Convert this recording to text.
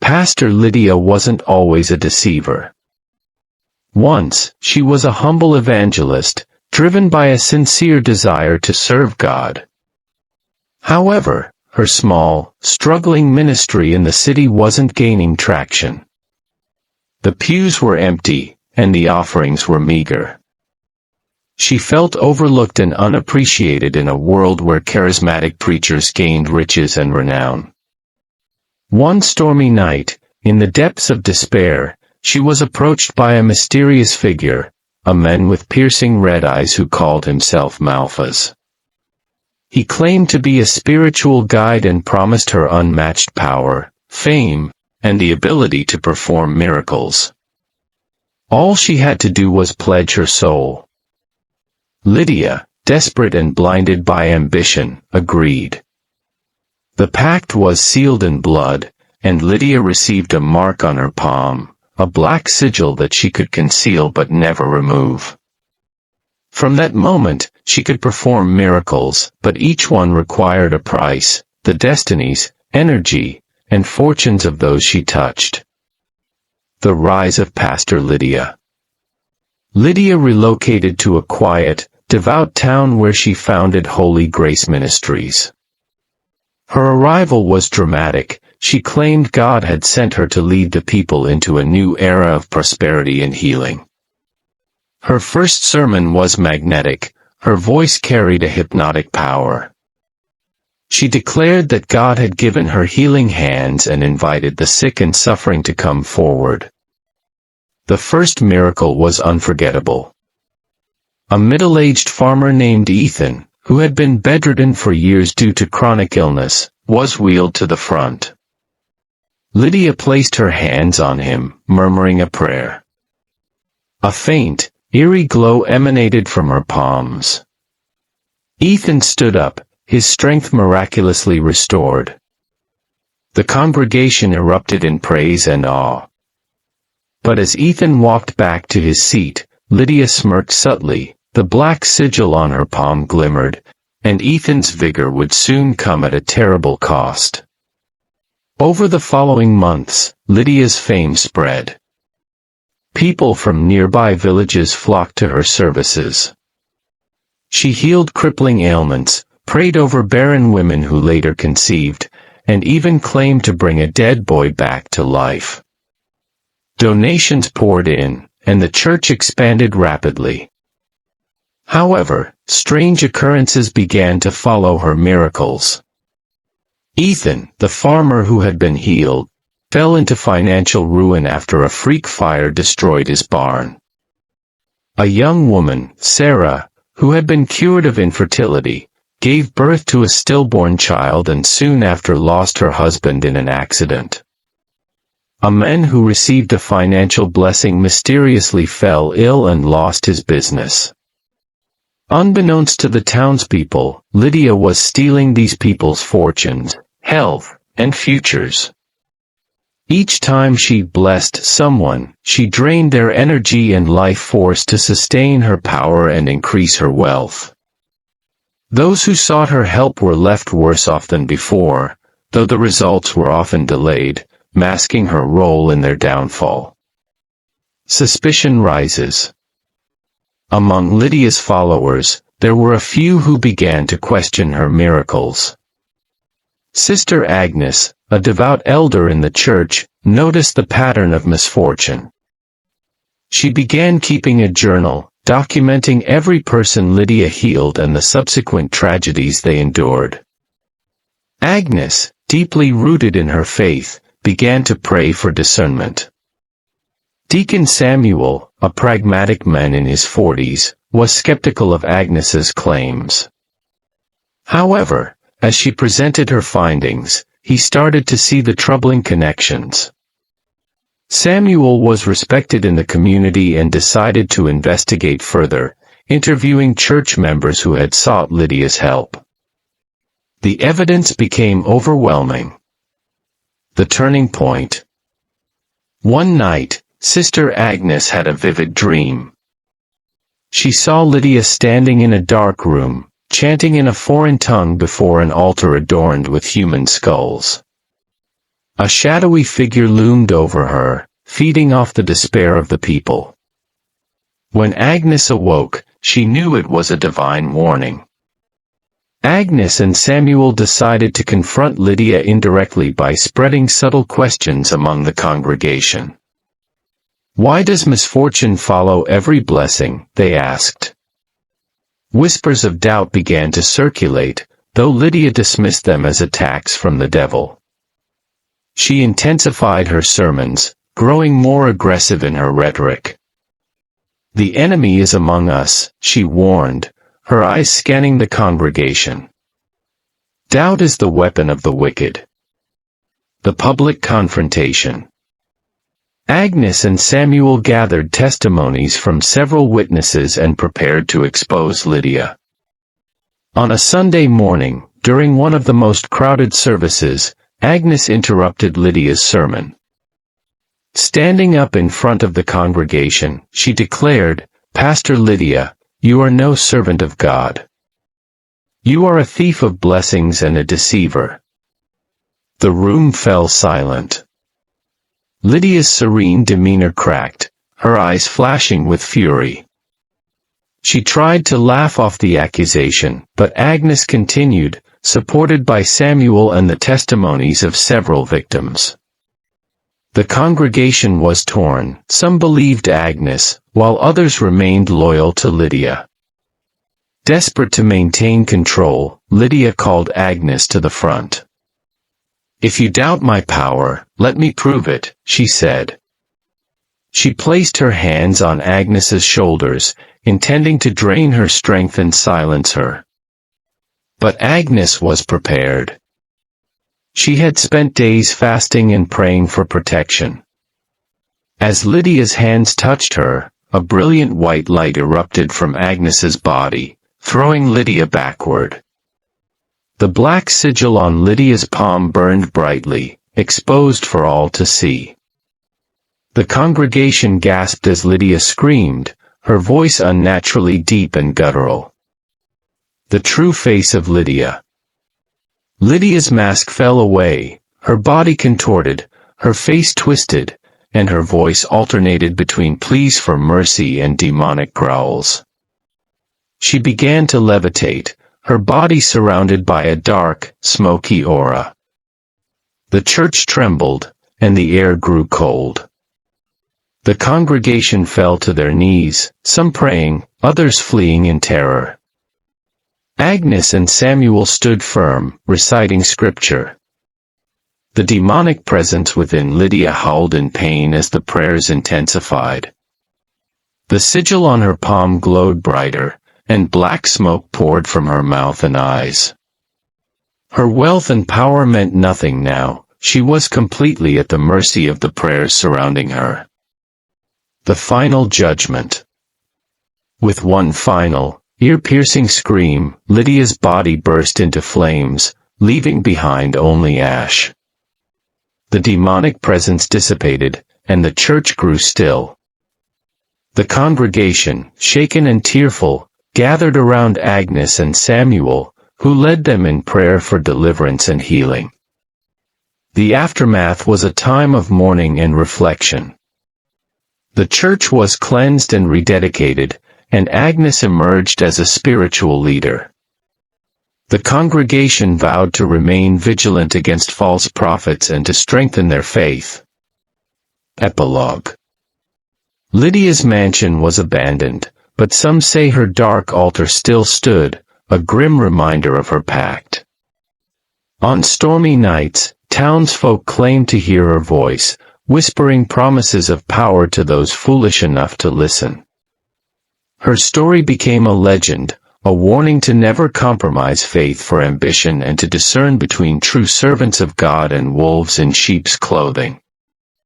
Pastor Lydia wasn't always a deceiver. Once, she was a humble evangelist, driven by a sincere desire to serve God. However, her small, struggling ministry in the city wasn't gaining traction. The pews were empty, and the offerings were meager. She felt overlooked and unappreciated in a world where charismatic preachers gained riches and renown. One stormy night, in the depths of despair, she was approached by a mysterious figure, a man with piercing red eyes who called himself Malphas. He claimed to be a spiritual guide and promised her unmatched power, fame, and the ability to perform miracles. All she had to do was pledge her soul. Lydia, desperate and blinded by ambition, agreed. The pact was sealed in blood, and Lydia received a mark on her palm, a black sigil that she could conceal but never remove. From that moment, she could perform miracles, but each one required a price, the destinies, energy, and fortunes of those she touched. The rise of Pastor Lydia. Lydia relocated to a quiet, devout town where she founded Holy Grace Ministries. Her arrival was dramatic. She claimed God had sent her to lead the people into a new era of prosperity and healing. Her first sermon was magnetic. Her voice carried a hypnotic power. She declared that God had given her healing hands and invited the sick and suffering to come forward. The first miracle was unforgettable. A middle-aged farmer named Ethan, who had been bedridden for years due to chronic illness, was wheeled to the front. Lydia placed her hands on him, murmuring a prayer. A faint, eerie glow emanated from her palms. Ethan stood up, his strength miraculously restored. The congregation erupted in praise and awe. But as Ethan walked back to his seat, Lydia smirked subtly. The black sigil on her palm glimmered, and Ethan's vigor would soon come at a terrible cost. Over the following months, Lydia's fame spread. People from nearby villages flocked to her services. She healed crippling ailments, prayed over barren women who later conceived, and even claimed to bring a dead boy back to life. Donations poured in, and the church expanded rapidly. However, strange occurrences began to follow her miracles. Ethan, the farmer who had been healed, fell into financial ruin after a freak fire destroyed his barn. A young woman, Sarah, who had been cured of infertility, gave birth to a stillborn child and soon after lost her husband in an accident. A man who received a financial blessing mysteriously fell ill and lost his business. Unbeknownst to the townspeople, Lydia was stealing these people's fortunes, health, and futures. Each time she blessed someone, she drained their energy and life force to sustain her power and increase her wealth. Those who sought her help were left worse off than before, though the results were often delayed, masking her role in their downfall. Suspicion rises. Among Lydia's followers, there were a few who began to question her miracles. Sister Agnes, a devout elder in the church, noticed the pattern of misfortune. She began keeping a journal, documenting every person Lydia healed and the subsequent tragedies they endured. Agnes, deeply rooted in her faith, began to pray for discernment. Deacon Samuel, a pragmatic man in his 40s, was skeptical of Agnes's claims. However, as she presented her findings, he started to see the troubling connections. Samuel was respected in the community and decided to investigate further, interviewing church members who had sought Lydia's help. The evidence became overwhelming. The turning point. One night, Sister Agnes had a vivid dream. She saw Lydia standing in a dark room, chanting in a foreign tongue before an altar adorned with human skulls. A shadowy figure loomed over her, feeding off the despair of the people. When Agnes awoke, she knew it was a divine warning. Agnes and Samuel decided to confront Lydia indirectly by spreading subtle questions among the congregation. "Why does misfortune follow every blessing?" they asked. Whispers of doubt began to circulate, though Lydia dismissed them as attacks from the devil. She intensified her sermons, growing more aggressive in her rhetoric. "The enemy is among us," she warned, her eyes scanning the congregation. "Doubt is the weapon of the wicked." The public confrontation. Agnes and Samuel gathered testimonies from several witnesses and prepared to expose Lydia. On a Sunday morning, during one of the most crowded services, Agnes interrupted Lydia's sermon. Standing up in front of the congregation, she declared, "Pastor Lydia, you are no servant of God. You are a thief of blessings and a deceiver." The room fell silent. Lydia's serene demeanor cracked, her eyes flashing with fury. She tried to laugh off the accusation, but Agnes continued, supported by Samuel and the testimonies of several victims. The congregation was torn. Some believed Agnes, while others remained loyal to Lydia. Desperate to maintain control, Lydia called Agnes to the front. "If you doubt my power, let me prove it," she said. She placed her hands on Agnes's shoulders, intending to drain her strength and silence her. But Agnes was prepared. She had spent days fasting and praying for protection. As Lydia's hands touched her, a brilliant white light erupted from Agnes's body, throwing Lydia backward. The black sigil on Lydia's palm burned brightly, exposed for all to see. The congregation gasped as Lydia screamed, her voice unnaturally deep and guttural. The true face of Lydia. Lydia's mask fell away, her body contorted, her face twisted, and her voice alternated between pleas for mercy and demonic growls. She began to levitate, her body surrounded by a dark, smoky aura. The church trembled, and the air grew cold. The congregation fell to their knees, some praying, others fleeing in terror. Agnes and Samuel stood firm, reciting scripture. The demonic presence within Lydia howled in pain as the prayers intensified. The sigil on her palm glowed brighter, and black smoke poured from her mouth and eyes. Her wealth and power meant nothing now, she was completely at the mercy of the prayers surrounding her. The final judgment. With one final, ear-piercing scream, Lydia's body burst into flames, leaving behind only ash. The demonic presence dissipated, and the church grew still. The congregation, shaken and tearful, gathered around Agnes and Samuel, who led them in prayer for deliverance and healing. The aftermath was a time of mourning and reflection. The church was cleansed and rededicated, and Agnes emerged as a spiritual leader. The congregation vowed to remain vigilant against false prophets and to strengthen their faith. Epilogue. Lydia's mansion was abandoned, but some say her dark altar still stood, a grim reminder of her pact. On stormy nights, townsfolk claimed to hear her voice, whispering promises of power to those foolish enough to listen. Her story became a legend, a warning to never compromise faith for ambition and to discern between true servants of God and wolves in sheep's clothing.